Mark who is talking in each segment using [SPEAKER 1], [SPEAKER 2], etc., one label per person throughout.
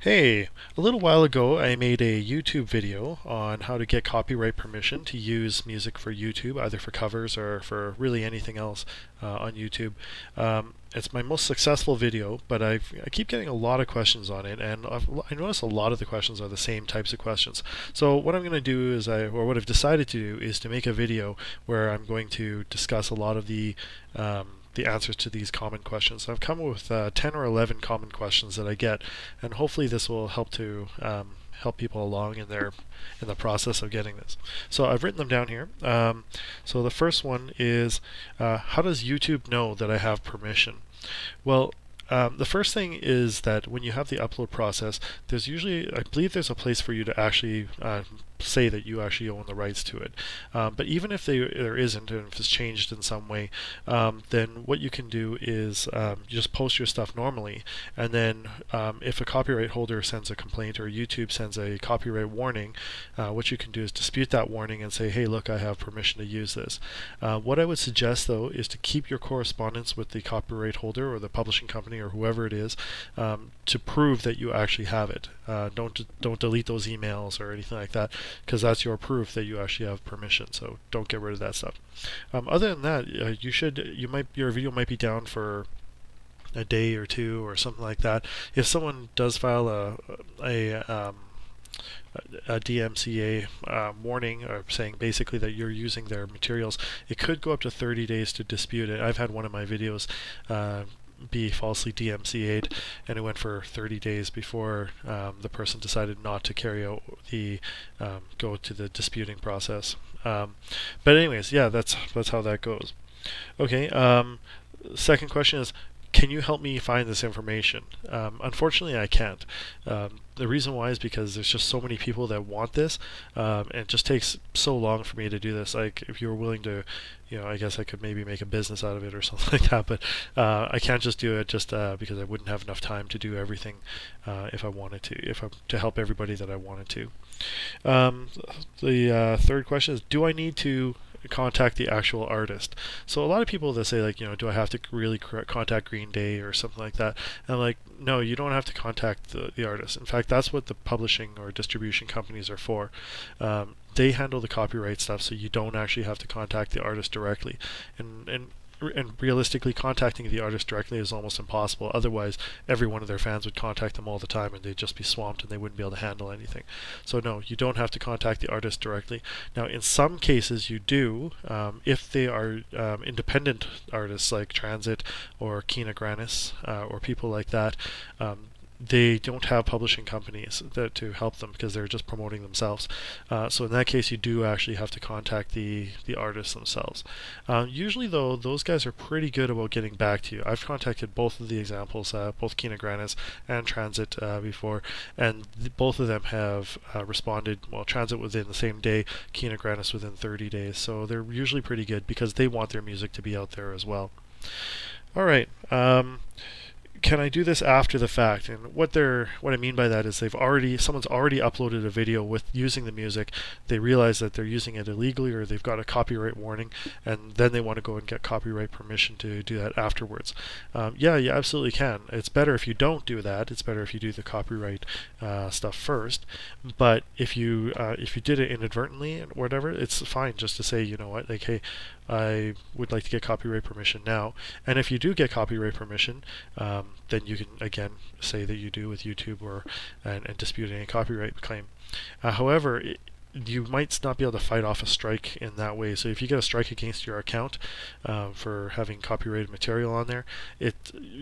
[SPEAKER 1] Hey, a little while ago I made a YouTube video on how to get copyright permission to use music for YouTube, either for covers or for really anything else on YouTube. It's my most successful video, but I keep getting a lot of questions on it, and I notice a lot of the questions are the same types of questions. So what I'm going to do is, or what I've decided to do is to make a video where I'm going to discuss a lot of the answers to these common questions. So I've come up with 10 or 11 common questions that I get, and hopefully this will help to help people along in the process of getting this. So I've written them down here. So the first one is, how does YouTube know that I have permission? Well, the first thing is that when you have the upload process, there's usually, I believe there's a place for you to actually say that you actually own the rights to it. But even if there isn't, and if it's changed in some way, then what you can do is you just post your stuff normally, and then if a copyright holder sends a complaint or YouTube sends a copyright warning, what you can do is dispute that warning and say, hey, look, I have permission to use this. What I would suggest, though, is to keep your correspondence with the copyright holder or the publishing company or whoever it is to prove that you actually have it. Don't delete those emails or anything like that, because that's your proof that you actually have permission. So don't get rid of that stuff. Other than that, your video might be down for a day or two or something like that. If someone does file a DMCA warning, or saying basically that you're using their materials, it could go up to 30 days to dispute it. I've had one of my videos be falsely DMCA'd, and it went for 30 days before the person decided not to carry out the go to the disputing process. But anyways, yeah, that's how that goes. Okay. Second question is, can you help me find this information? Unfortunately, I can't. The reason why is because there's just so many people that want this, and it just takes so long for me to do this. Like, if you were willing to, I guess I could maybe make a business out of it or something like that, but I can't just do it just because I wouldn't have enough time to do everything if I wanted to help everybody that I wanted to. The third question is, do I need to contact the actual artist? So a lot of people that say, like, do I have to really contact Green Day or something like that? And I'm like, no, you don't have to contact the artist. In fact, that's what the publishing or distribution companies are for. They handle the copyright stuff, so you don't actually have to contact the artist directly. And realistically, contacting the artist directly is almost impossible. Otherwise, every one of their fans would contact them all the time, and they'd just be swamped, and they wouldn't be able to handle anything. So no, you don't have to contact the artist directly. Now, in some cases, you do, if they are independent artists like Transit or Kina Grannis or people like that. They don't have publishing companies to help them because they're just promoting themselves. So in that case, you do actually have to contact the artists themselves. Usually, though, those guys are pretty good about getting back to you. I've contacted both of the examples, both Kina Grannis and Transit before, and both of them have responded. Well, Transit within the same day, Kina Grannis within 30 days. So they're usually pretty good because they want their music to be out there as well. All right. Can I do this after the fact? And what I mean by that is someone's already uploaded a video with using the music. They realize that they're using it illegally, or they've got a copyright warning, and then they want to go and get copyright permission to do that afterwards. Yeah, you absolutely can. It's better if you don't do that. It's better if you do the copyright stuff first. But if you did it inadvertently or whatever, it's fine just to say, you know what, like, hey, I would like to get copyright permission now. And if you do get copyright permission, then you can again say that you do with YouTube and dispute any copyright claim. However, you might not be able to fight off a strike in that way. So if you get a strike against your account for having copyrighted material on there,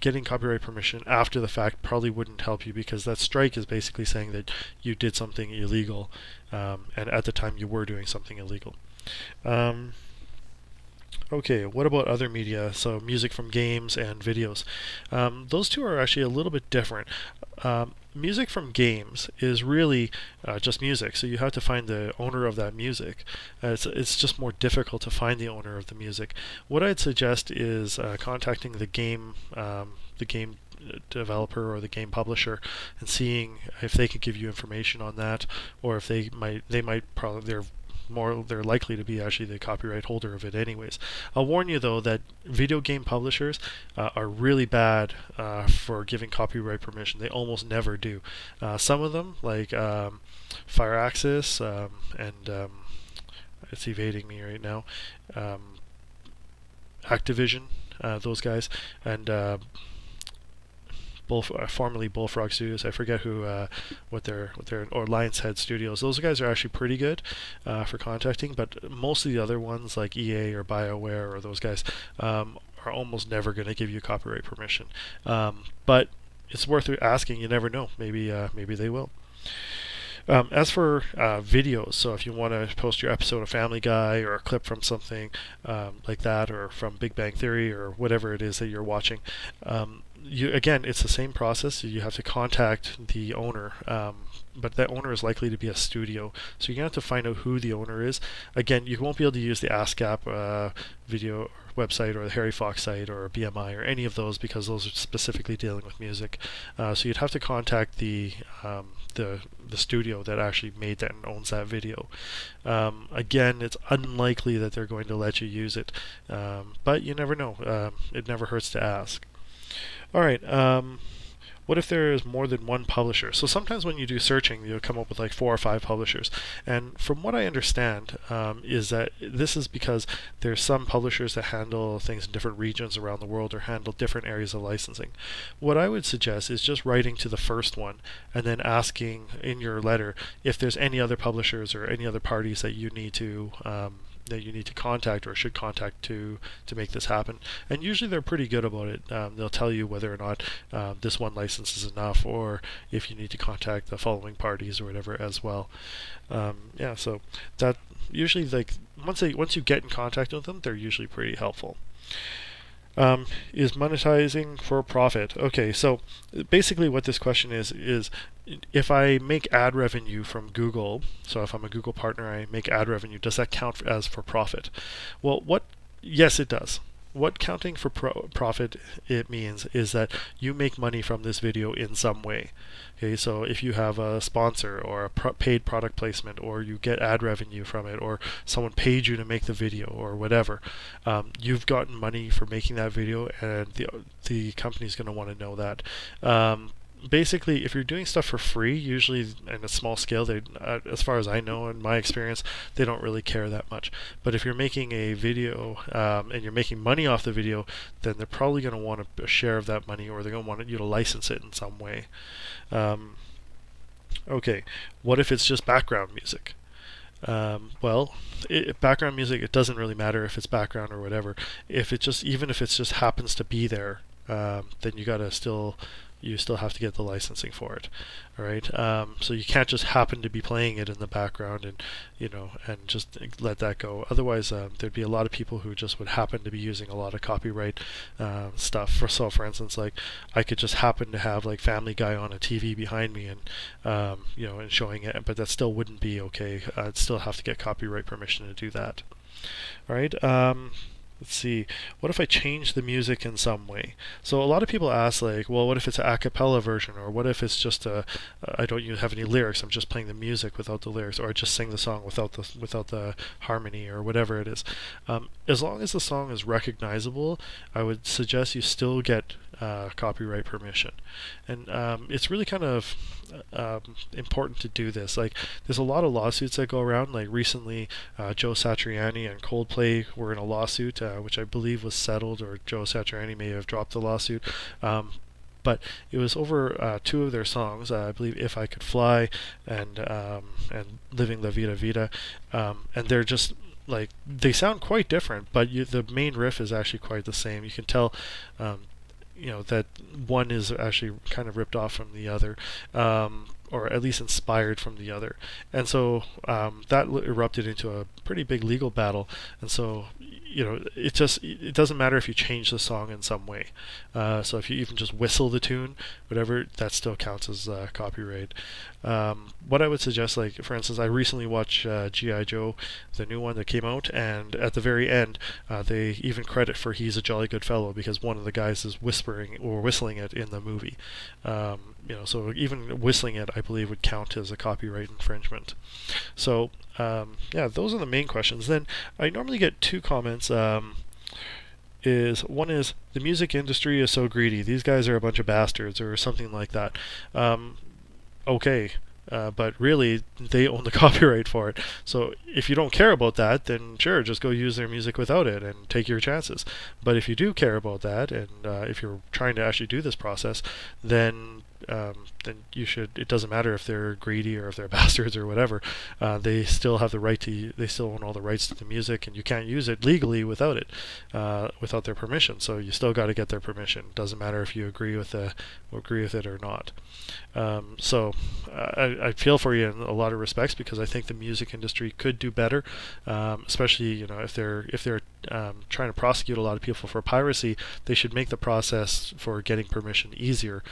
[SPEAKER 1] getting copyright permission after the fact probably wouldn't help you, because that strike is basically saying that you did something illegal, and at the time you were doing something illegal. Okay, what about other media? So music from games and videos. Those two are actually a little bit different. Music from games is really just music, so you have to find the owner of that music. It's just more difficult to find the owner of the music. What I'd suggest is contacting the game developer or the game publisher and seeing if they could give you information on that, or if they're they're likely to be actually the copyright holder of it anyways. I'll warn you though that video game publishers are really bad for giving copyright permission. They almost never do. Some of them, like Firaxis and it's evading me right now, Activision, those guys, and formerly Bullfrog Studios. I forget who, what their or Lionshead Studios. Those guys are actually pretty good for contacting, but most of the other ones like EA or BioWare or those guys are almost never going to give you copyright permission. But it's worth asking. You never know. Maybe they will. As for videos, so if you want to post your episode of Family Guy or a clip from something like that, or from Big Bang Theory or whatever it is that you're watching, again, it's the same process. You have to contact the owner, but that owner is likely to be a studio, so you're going to have to find out who the owner is. Again, you won't be able to use the ASCAP video website or the Harry Fox site or BMI or any of those, because those are specifically dealing with music. So you'd have to contact the studio that actually made that and owns that video. Again, it's unlikely that they're going to let you use it, but you never know. It never hurts to ask. Alright, what if there is more than one publisher? So sometimes when you do searching, you'll come up with like 4 or 5 publishers. And from what I understand, is that this is because there's some publishers that handle things in different regions around the world or handle different areas of licensing. What I would suggest is just writing to the first one and then asking in your letter if there's any other publishers or any other parties that you need to contact or should contact to make this happen. And usually they're pretty good about it. They'll tell you whether or not this one license is enough, or if you need to contact the following parties or whatever as well. Yeah, so that usually, like, once you get in contact with them, they're usually pretty helpful. Is monetizing for profit? Okay, so basically what this question is if I make ad revenue from Google, so if I'm a Google partner, I make ad revenue, does that count as for profit? Well, yes, it does. What counting for profit it means is that you make money from this video in some way. Okay, so if you have a sponsor or a paid product placement, or you get ad revenue from it, or someone paid you to make the video or whatever, you've gotten money for making that video, and the company's going to want to know that. Basically, if you're doing stuff for free, usually in a small scale, as far as I know in my experience, they don't really care that much. But if you're making a video and you're making money off the video, then they're probably going to want a share of that money, or they're going to want you to license it in some way. Okay, what if it's just background music? Well, background music, it doesn't really matter if it's background or whatever. Even if it just happens to be there, then you still have to get the licensing for it. All right, so you can't just happen to be playing it in the background and just let that go. Otherwise, there'd be a lot of people who just would happen to be using a lot of copyright stuff. For instance, like I could just happen to have like Family Guy on a TV behind me and and showing it, but that still wouldn't be okay. I'd still have to get copyright permission to do that. All right. Let's see, what if I change the music in some way? So a lot of people ask, like, well, what if it's an a cappella version, or what if it's just I don't even have any lyrics, I'm just playing the music without the lyrics, or I just sing the song without the harmony, or whatever it is. As long as the song is recognizable, I would suggest you still get copyright permission. And it's really kind of important to do this. Like, there's a lot of lawsuits that go around. Like recently, Joe Satriani and Coldplay were in a lawsuit, which I believe was settled, or Joe Satriani may have dropped the lawsuit. But it was over 2 of their songs, I believe "If I Could Fly" and "Living La Vida Vida," and they're just like, they sound quite different, but the main riff is actually quite the same. You can tell that one is actually kind of ripped off from the other, or at least inspired from the other. And so that erupted into a pretty big legal battle. And so it doesn't matter if you change the song in some way. So if you even just whistle the tune, whatever, that still counts as copyright. What I would suggest, like for instance, I recently watched G.I. Joe, the new one that came out, and at the very end they even credit for "He's a Jolly Good Fellow" because one of the guys is whispering or whistling it in the movie. so even whistling it, I believe, would count as a copyright infringement. So yeah, those are the main questions. Then I normally get two comments. One is the music industry is so greedy. These guys are a bunch of bastards, or something like that. Okay. But really, they own the copyright for it. So if you don't care about that, then sure, just go use their music without it and take your chances. But if you do care about that, and if you're trying to actually do this process, then you should. It doesn't matter if they're greedy or if they're bastards or whatever. They still have the right to. They still own all the rights to the music, and you can't use it legally without it, without their permission. So you still got to get their permission. Doesn't matter if you agree with it or not. So I feel for you in a lot of respects, because I think the music industry could do better, especially if they're trying to prosecute a lot of people for piracy. They should make the process for getting permission easier,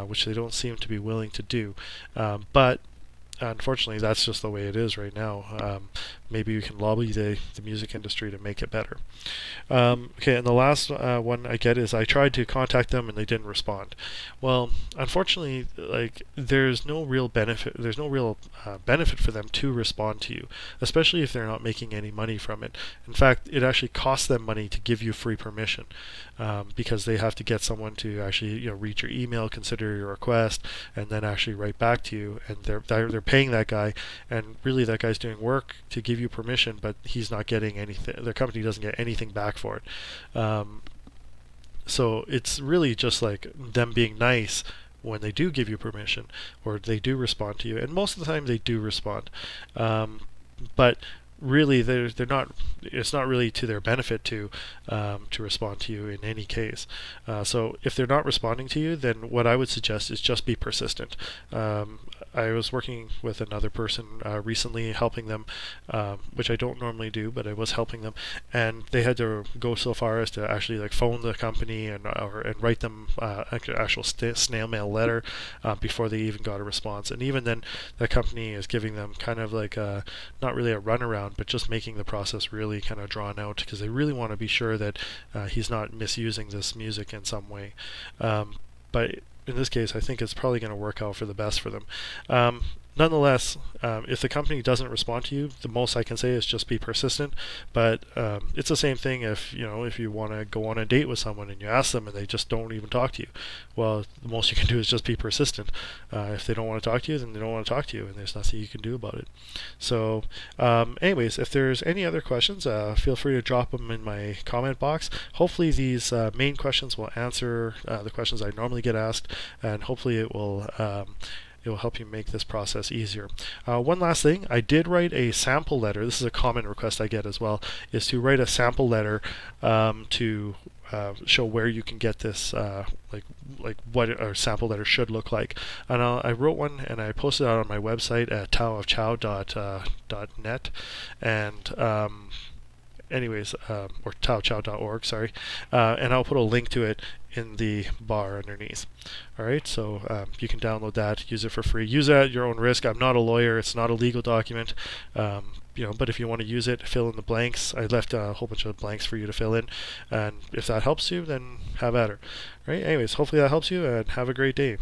[SPEAKER 1] which they don't seem to be willing to do. But unfortunately, that's just the way it is right now. Maybe we can lobby the music industry to make it better. Okay, and the last one I get is I tried to contact them and they didn't respond. Well, unfortunately, there's no real benefit. There's no real benefit for them to respond to you, especially if they're not making any money from it. In fact, it actually costs them money to give you free permission, because they have to get someone to actually read your email, consider your request, and then actually write back to you. And they're paying that guy, and really that guy's doing work to give you permission, but he's not getting anything. Their company doesn't get anything back for it. So it's really just like them being nice when they do give you permission, or they do respond to you, and most of the time they do respond. But really, they're not. It's not really to their benefit to respond to you in any case. So if they're not responding to you, then what I would suggest is just be persistent. I was working with another person recently, helping them, which I don't normally do, but I was helping them, and they had to go so far as to actually phone the company and write them actual snail mail letter before they even got a response. And even then, the company is giving them kind of not really a runaround, but just making the process really kind of drawn out, because they really want to be sure that he's not misusing this music in some way. But in this case, I think it's probably going to work out for the best for them. Nonetheless, if the company doesn't respond to you, the most I can say is just be persistent. But it's the same thing if you want to go on a date with someone and you ask them and they just don't even talk to you. Well, the most you can do is just be persistent. If they don't want to talk to you, then they don't want to talk to you, and there's nothing you can do about it. So anyways, if there's any other questions, feel free to drop them in my comment box. Hopefully these main questions will answer the questions I normally get asked, and hopefully it will help you make this process easier. One last thing, I did write a sample letter. This is a common request I get as well, is to write a sample letter to show where you can get this, like what a sample letter should look like. And I wrote one and I posted it on my website at taoofchow.net, and anyways, or taochow.org, sorry, and I'll put a link to it in the bar underneath. Alright, so you can download that, use it for free, use it at your own risk. I'm not a lawyer, it's not a legal document, but if you want to use it, fill in the blanks. I left a whole bunch of blanks for you to fill in, and if that helps you, then have at her. Right, anyways, hopefully that helps you, and have a great day.